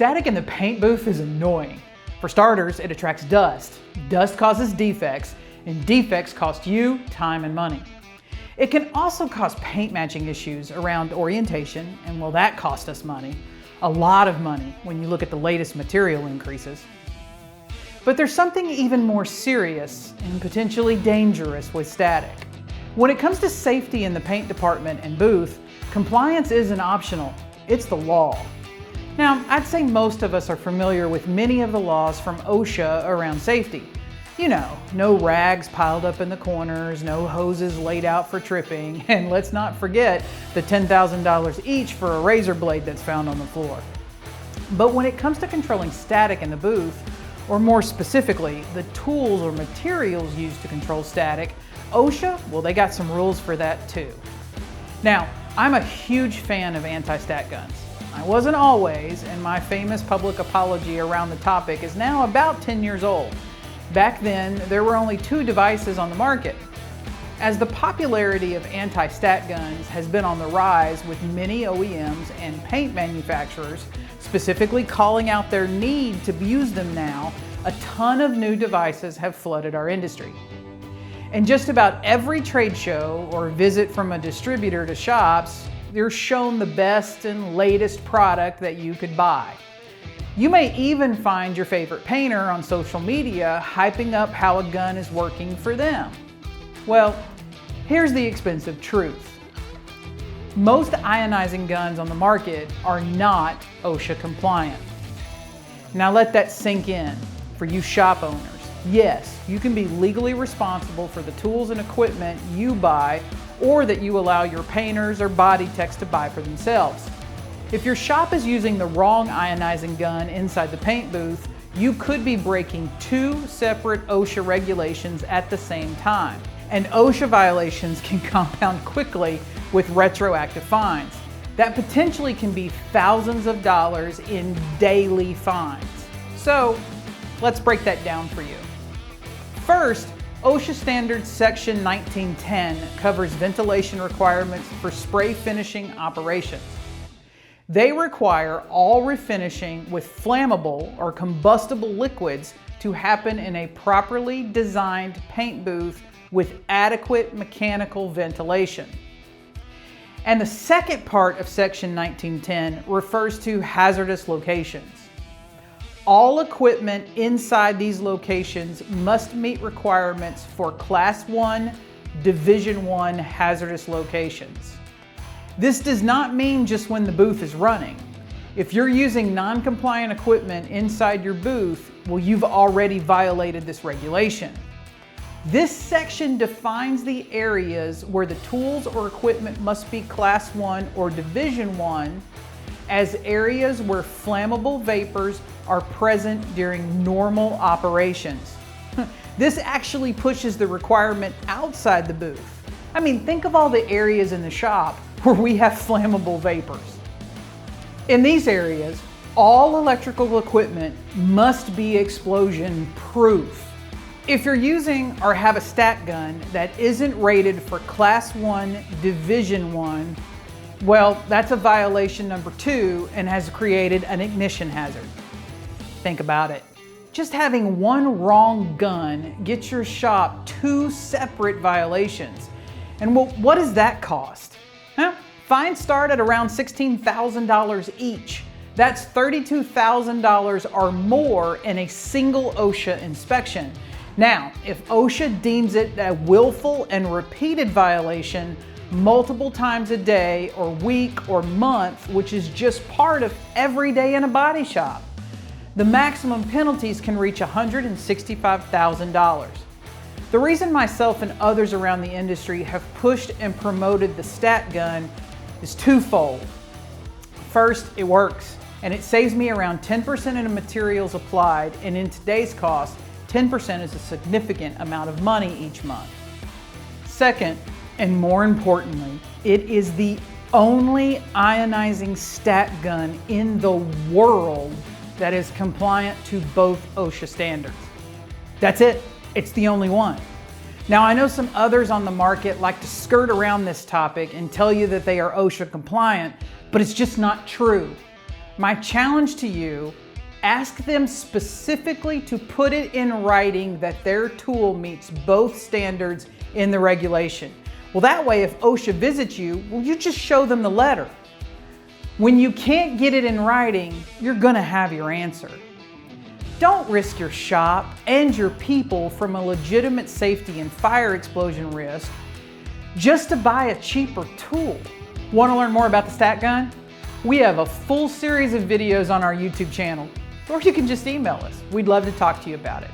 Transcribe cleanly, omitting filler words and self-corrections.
Static in the paint booth is annoying. For starters, it attracts dust. Dust causes defects, and defects cost you time and money. It can also cause paint matching issues around orientation, and well, that cost us money. A lot of money when you look at the latest material increases. But there's something even more serious and potentially dangerous with static. When it comes to safety in the paint department and booth, compliance isn't optional, it's the law. Now, I'd say most of us are familiar with many of the laws from OSHA around safety. You know, no rags piled up in the corners, no hoses laid out for tripping, and let's not forget the $10,000 each for a razor blade that's found on the floor. But when it comes to controlling static in the booth, or more specifically, the tools or materials used to control static, OSHA, well, they got some rules for that too. Now, I'm a huge fan of anti-stat guns. I wasn't always, and my famous public apology around the topic is now about 10 years old. Back then, there were only 2 devices on the market. As the popularity of anti-stat guns has been on the rise with many OEMs and paint manufacturers specifically calling out their need to use them now, a ton of new devices have flooded our industry. And just about every trade show or visit from a distributor to shops, you're shown the best and latest product that you could buy. You may even find your favorite painter on social media hyping up how a gun is working for them. Well, here's the expensive truth. Most ionizing guns on the market are not OSHA compliant. Now let that sink in for you shop owners. Yes, you can be legally responsible for the tools and equipment you buy or that you allow your painters or body techs to buy for themselves. If your shop is using the wrong ionizing gun inside the paint booth, you could be breaking 2 separate OSHA regulations at the same time. And OSHA violations can compound quickly with retroactive fines. That potentially can be thousands of dollars in daily fines. So let's break that down for you. First, OSHA Standards Section 1910 covers ventilation requirements for spray finishing operations. They require all refinishing with flammable or combustible liquids to happen in a properly designed paint booth with adequate mechanical ventilation. And the second part of Section 1910 refers to hazardous locations. All equipment inside these locations must meet requirements for Class 1, Division 1 hazardous locations. This does not mean just when the booth is running. If you're using non-compliant equipment inside your booth, well, you've already violated this regulation. This section defines the areas where the tools or equipment must be Class 1 or Division 1 as areas where flammable vapors are present during normal operations. This actually pushes the requirement outside the booth. I mean, think of all the areas in the shop where we have flammable vapors. In these areas, all electrical equipment must be explosion proof. If you're using or have a stat gun that isn't rated for Class 1, Division 1, well, that's a violation number 2 and has created an ignition hazard. Think about it. Just having one wrong gun gets your shop 2 separate violations. And what does that cost? Fines start at around $16,000 each. That's $32,000 or more in a single OSHA inspection. Now, if OSHA deems it a willful and repeated violation multiple times a day or week or month, which is just part of every day in a body shop, the maximum penalties can reach $165,000. The reason myself and others around the industry have pushed and promoted the stat gun is twofold. First, it works, and it saves me around 10% in the materials applied, and in today's cost, 10% is a significant amount of money each month. Second, and more importantly, it is the only ionizing stat gun in the world that is compliant to both OSHA standards. That's it. It's the only one. Now, I know some others on the market like to skirt around this topic and tell you that they are OSHA compliant, but it's just not true. My challenge to you, ask them specifically to put it in writing that their tool meets both standards in the regulation. Well, that way, if OSHA visits you, well, you just show them the letter. When you can't get it in writing, you're gonna have your answer. Don't risk your shop and your people from a legitimate safety and fire explosion risk just to buy a cheaper tool. Want to learn more about the stack gun? We have a full series of videos on our YouTube channel, or you can just email us. We'd love to talk to you about it.